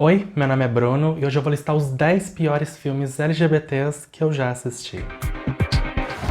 Oi, meu nome é Bruno e hoje eu vou listar os 10 piores filmes LGBTs que eu já assisti.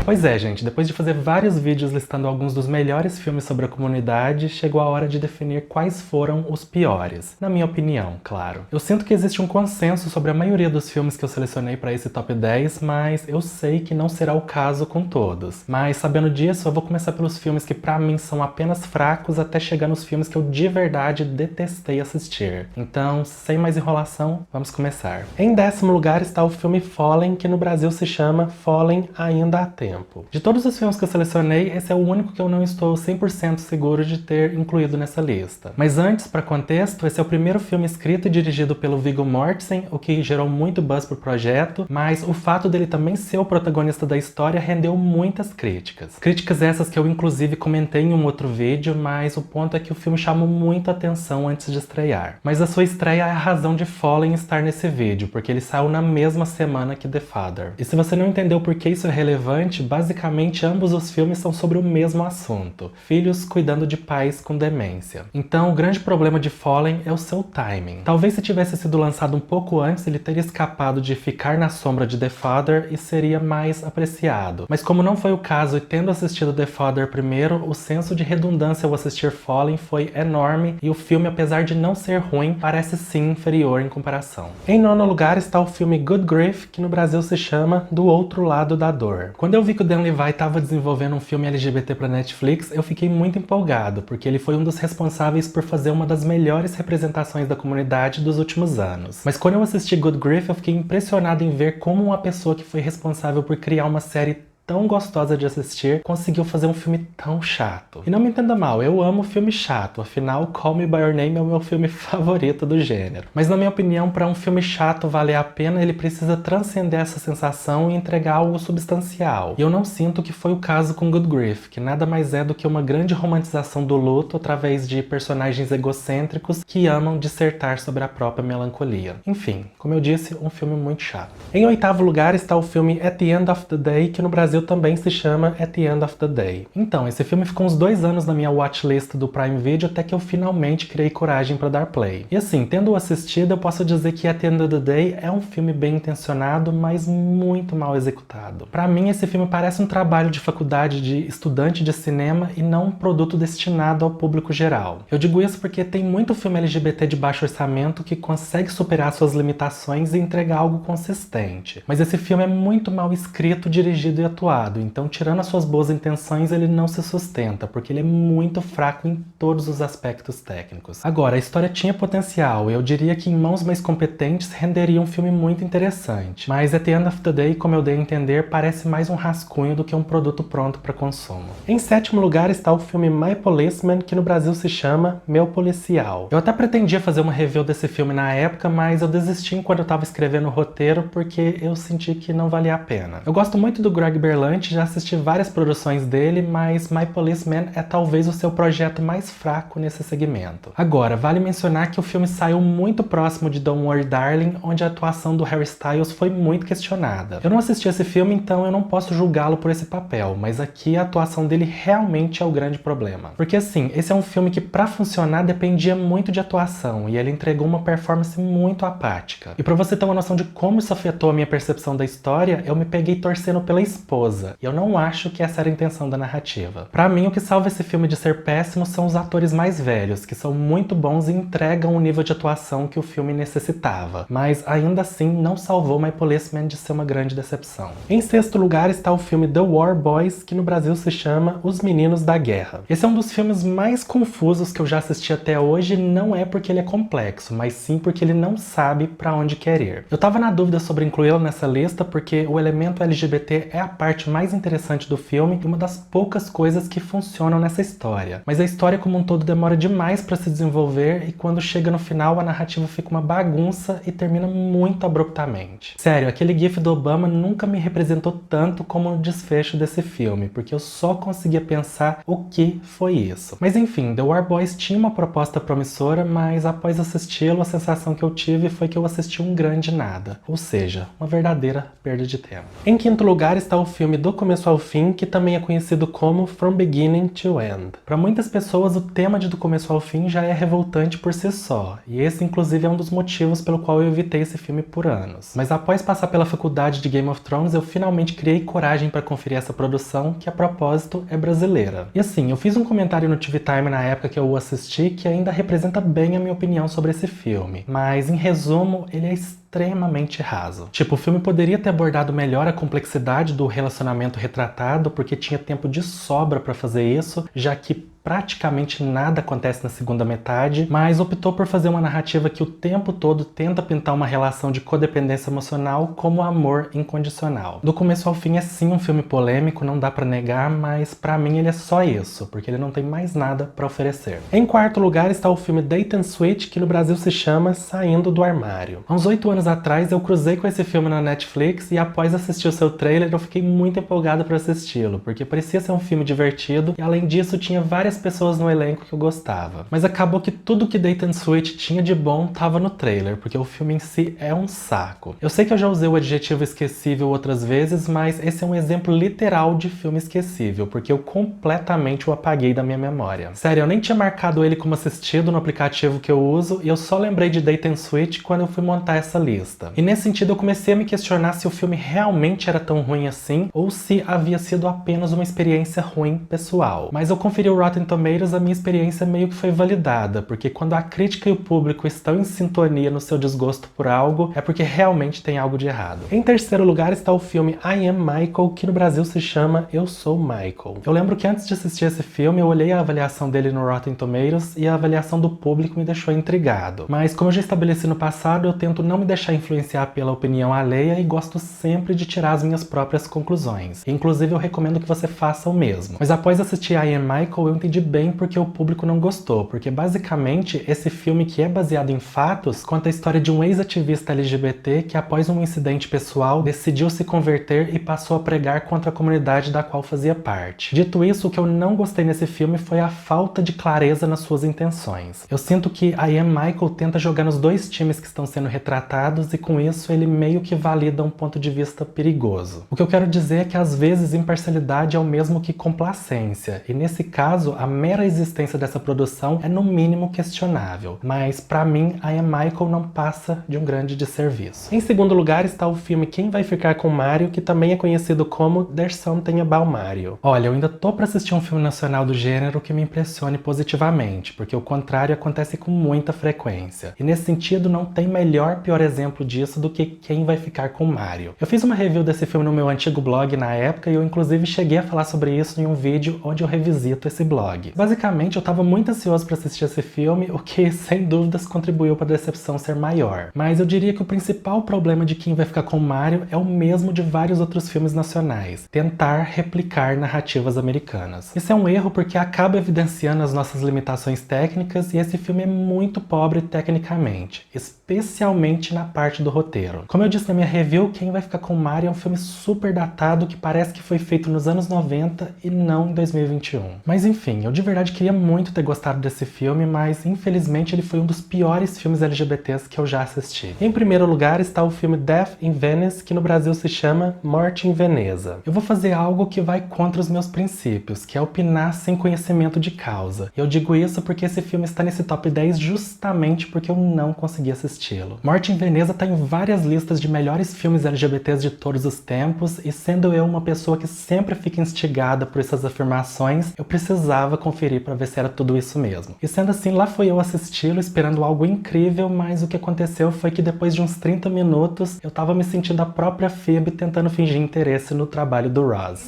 Pois é, gente, depois de fazer vários vídeos listando alguns dos melhores filmes sobre a comunidade, chegou a hora de definir quais foram os piores. Na minha opinião, claro. Eu sinto que existe um consenso sobre a maioria dos filmes que eu selecionei para esse top 10, mas eu sei que não será o caso com todos. Mas sabendo disso, eu vou começar pelos filmes que pra mim são apenas fracos até chegar nos filmes que eu de verdade detestei assistir. Então, sem mais enrolação, vamos começar. Em 10º lugar está o filme Fallen, que no Brasil se chama Fallen Ainda Há Tempo. De todos os filmes que eu selecionei, esse é o único que eu não estou 100% seguro de ter incluído nessa lista. Mas antes, para contexto, esse é o primeiro filme escrito e dirigido pelo Viggo Mortensen, o que gerou muito buzz pro projeto, mas o fato dele também ser o protagonista da história rendeu muitas críticas. Críticas essas que eu inclusive comentei em um outro vídeo, mas o ponto é que o filme chamou muita atenção antes de estrear. Mas a sua estreia é a razão de Fallen estar nesse vídeo, porque ele saiu na mesma semana que The Father. E se você não entendeu por que isso é relevante, basicamente ambos os filmes são sobre o mesmo assunto: filhos cuidando de pais com demência. Então o grande problema de Fallen é o seu timing. Talvez se tivesse sido lançado um pouco antes, ele teria escapado de ficar na sombra de The Father e seria mais apreciado. Mas como não foi o caso e tendo assistido The Father primeiro, o senso de redundância ao assistir Fallen foi enorme e o filme, apesar de não ser ruim, parece sim inferior em comparação. Em 9º lugar está o filme Good Grief, que no Brasil se chama Do Outro Lado da Dor. Quando eu vi que o Dan Levy estava desenvolvendo um filme LGBT para Netflix, eu fiquei muito empolgado, porque ele foi um dos responsáveis por fazer uma das melhores representações da comunidade dos últimos anos. Mas quando eu assisti Good Grief, eu fiquei impressionado em ver como uma pessoa que foi responsável por criar uma série tão gostosa de assistir, conseguiu fazer um filme tão chato. E não me entenda mal, eu amo filme chato, afinal Call Me By Your Name é o meu filme favorito do gênero. Mas na minha opinião, para um filme chato valer a pena, ele precisa transcender essa sensação e entregar algo substancial. E eu não sinto que foi o caso com Good Grief, que nada mais é do que uma grande romantização do luto através de personagens egocêntricos que amam dissertar sobre a própria melancolia. Enfim, como eu disse, um filme muito chato. Em 8º lugar está o filme At the End of the Day, que no Brasil também se chama At the End of the Day. Então, esse filme ficou uns 2 anos na minha watchlist do Prime Video até que eu finalmente criei coragem para dar play. E assim, tendo-o assistido, eu posso dizer que At the End of the Day é um filme bem intencionado, mas muito mal executado. Para mim, esse filme parece um trabalho de faculdade de estudante de cinema e não um produto destinado ao público geral. Eu digo isso porque tem muito filme LGBT de baixo orçamento que consegue superar suas limitações e entregar algo consistente. Mas esse filme é muito mal escrito, dirigido e atuado. Então, tirando as suas boas intenções, ele não se sustenta, porque ele é muito fraco em todos os aspectos técnicos. Agora, a história tinha potencial, e eu diria que em mãos mais competentes renderia um filme muito interessante. Mas At the End of the Day, como eu dei a entender, parece mais um rascunho do que um produto pronto para consumo. Em 7º lugar está o filme My Policeman, que no Brasil se chama Meu Policial. Eu até pretendia fazer uma review desse filme na época, mas eu desisti enquanto eu estava escrevendo o roteiro, porque eu senti que não valia a pena. Eu gosto muito do Greg Berlanti, já assisti várias produções dele, mas My Policeman é talvez o seu projeto mais fraco nesse segmento. Agora, vale mencionar que o filme saiu muito próximo de Don't Worry Darling, onde a atuação do Harry Styles foi muito questionada. Eu não assisti esse filme, então eu não posso julgá-lo por esse papel, mas aqui a atuação dele realmente é o grande problema. Porque assim, esse é um filme que pra funcionar dependia muito de atuação, e ele entregou uma performance muito apática. E pra você ter uma noção de como isso afetou a minha percepção da história, eu me peguei torcendo pela esposa. E eu não acho que essa era a intenção da narrativa. Pra mim, o que salva esse filme de ser péssimo são os atores mais velhos, que são muito bons e entregam o nível de atuação que o filme necessitava. Mas ainda assim, não salvou My Policeman de ser uma grande decepção. Em 6º lugar está o filme The War Boys, que no Brasil se chama Os Meninos da Guerra. Esse é um dos filmes mais confusos que eu já assisti até hoje, não é porque ele é complexo, mas sim porque ele não sabe pra onde quer ir. Eu tava na dúvida sobre incluí-lo nessa lista porque o elemento LGBT é a parte mais interessante do filme e uma das poucas coisas que funcionam nessa história. Mas a história como um todo demora demais para se desenvolver e quando chega no final a narrativa fica uma bagunça e termina muito abruptamente. Sério, aquele gif do Obama nunca me representou tanto como o desfecho desse filme, porque eu só conseguia pensar o que foi isso. Mas enfim, The War Boys tinha uma proposta promissora, mas após assisti-lo a sensação que eu tive foi que eu assisti um grande nada, ou seja, uma verdadeira perda de tempo. Em 5º lugar está o filme Do Começo ao Fim, que também é conhecido como From Beginning to End. Para muitas pessoas, o tema de Do Começo ao Fim já é revoltante por si só, e esse inclusive é um dos motivos pelo qual eu evitei esse filme por anos. Mas após passar pela faculdade de Game of Thrones, eu finalmente criei coragem para conferir essa produção, que a propósito é brasileira. E assim, eu fiz um comentário no TV Time na época que eu o assisti, que ainda representa bem a minha opinião sobre esse filme, mas em resumo, ele é extremamente raso. Tipo, o filme poderia ter abordado melhor a complexidade do relacionamento retratado, porque tinha tempo de sobra para fazer isso, já que praticamente nada acontece na segunda metade, mas optou por fazer uma narrativa que o tempo todo tenta pintar uma relação de codependência emocional como amor incondicional. Do começo ao fim é sim um filme polêmico, não dá pra negar, mas pra mim ele é só isso, porque ele não tem mais nada pra oferecer. Em quarto lugar está o filme Date and Switch, que no Brasil se chama Saindo do Armário. Há uns 8 anos atrás eu cruzei com esse filme na Netflix e após assistir o seu trailer eu fiquei muito empolgado pra assisti-lo, porque parecia ser um filme divertido e além disso tinha várias pessoas no elenco que eu gostava. Mas acabou que tudo que Date and Switch tinha de bom tava no trailer, porque o filme em si é um saco. Eu sei que eu já usei o adjetivo esquecível outras vezes, mas esse é um exemplo literal de filme esquecível, porque eu completamente o apaguei da minha memória. Sério, eu nem tinha marcado ele como assistido no aplicativo que eu uso, e eu só lembrei de Date and Switch quando eu fui montar essa lista. E nesse sentido eu comecei a me questionar se o filme realmente era tão ruim assim, ou se havia sido apenas uma experiência ruim pessoal. Mas eu conferi o Rotten Tomatoes, a minha experiência meio que foi validada, porque quando a crítica e o público estão em sintonia no seu desgosto por algo, é porque realmente tem algo de errado. Em terceiro lugar está o filme I Am Michael, que no Brasil se chama Eu Sou Michael. Eu lembro que antes de assistir esse filme, eu olhei a avaliação dele no Rotten Tomatoes e a avaliação do público me deixou intrigado. Mas como eu já estabeleci no passado, eu tento não me deixar influenciar pela opinião alheia e gosto sempre de tirar as minhas próprias conclusões. Inclusive eu recomendo que você faça o mesmo. Mas após assistir I Am Michael, eu entendi bem porque o público não gostou, porque basicamente esse filme, que é baseado em fatos, conta a história de um ex-ativista LGBT que após um incidente pessoal decidiu se converter e passou a pregar contra a comunidade da qual fazia parte. Dito isso, o que eu não gostei nesse filme foi a falta de clareza nas suas intenções. Eu sinto que I Am Michael tenta jogar nos dois times que estão sendo retratados e com isso ele meio que valida um ponto de vista perigoso. O que eu quero dizer é que às vezes imparcialidade é o mesmo que complacência, e nesse caso a mera existência dessa produção é no mínimo questionável, mas pra mim I Am Michael não passa de um grande desserviço. Em segundo lugar está o filme Quem Vai Ficar com Mario, que também é conhecido como There's Something About Mario. Olha, eu ainda tô pra assistir um filme nacional do gênero que me impressione positivamente, porque o contrário acontece com muita frequência. E nesse sentido não tem melhor pior exemplo disso do que Quem Vai Ficar com Mario. Eu fiz uma review desse filme no meu antigo blog na época e eu inclusive cheguei a falar sobre isso em um vídeo onde eu revisito esse blog. Basicamente, eu tava muito ansioso para assistir esse filme, o que, sem dúvidas, contribuiu para a decepção ser maior. Mas eu diria que o principal problema de Quem Vai Ficar com Mario é o mesmo de vários outros filmes nacionais: tentar replicar narrativas americanas. Isso é um erro porque acaba evidenciando as nossas limitações técnicas e esse filme é muito pobre tecnicamente, especialmente na parte do roteiro. Como eu disse na minha review, Quem Vai Ficar com Mario é um filme super datado que parece que foi feito nos anos 90 e não em 2021. Mas enfim, eu de verdade queria muito ter gostado desse filme, mas infelizmente ele foi um dos piores filmes LGBTs que eu já assisti. Em primeiro lugar está o filme Death in Venice, que no Brasil se chama Morte em Veneza. Eu vou fazer algo que vai contra os meus princípios, que é opinar sem conhecimento de causa. E eu digo isso porque esse filme está nesse top 10 justamente porque eu não consegui assisti-lo. Morte em Veneza está em várias listas de melhores filmes LGBTs de todos os tempos, e sendo eu uma pessoa que sempre fica instigada por essas afirmações, eu precisava conferir para ver se era tudo isso mesmo. E sendo assim, lá fui eu assisti-lo esperando algo incrível, mas o que aconteceu foi que depois de uns 30 minutos, eu tava me sentindo a própria Phoebe tentando fingir interesse no trabalho do Ross.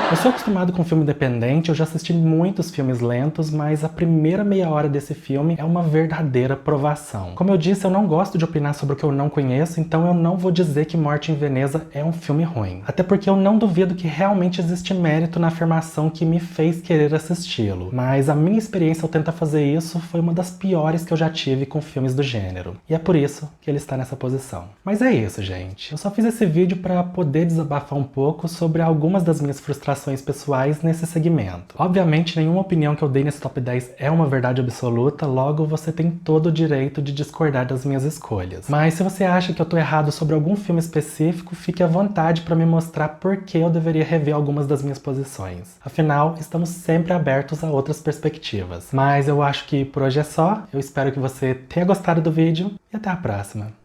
Eu sou acostumado com filme independente, eu já assisti muitos filmes lentos, mas a primeira meia hora desse filme é uma verdadeira provação. Como eu disse, eu não gosto de opinar sobre o que eu não conheço, então eu não vou dizer que Morte em Veneza é um filme ruim. Até porque eu não duvido que realmente existe mérito na afirmação razão que me fez querer assisti-lo, mas a minha experiência ao tentar fazer isso foi uma das piores que eu já tive com filmes do gênero, e é por isso que ele está nessa posição. Mas é isso, gente. Eu só fiz esse vídeo para poder desabafar um pouco sobre algumas das minhas frustrações pessoais nesse segmento. Obviamente, nenhuma opinião que eu dei nesse top 10 é uma verdade absoluta, logo você tem todo o direito de discordar das minhas escolhas. Mas se você acha que eu tô errado sobre algum filme específico, fique à vontade para me mostrar por que eu deveria rever algumas das minhas posições. Afinal, estamos sempre abertos a outras perspectivas. Mas eu acho que por hoje é só, eu espero que você tenha gostado do vídeo e até a próxima!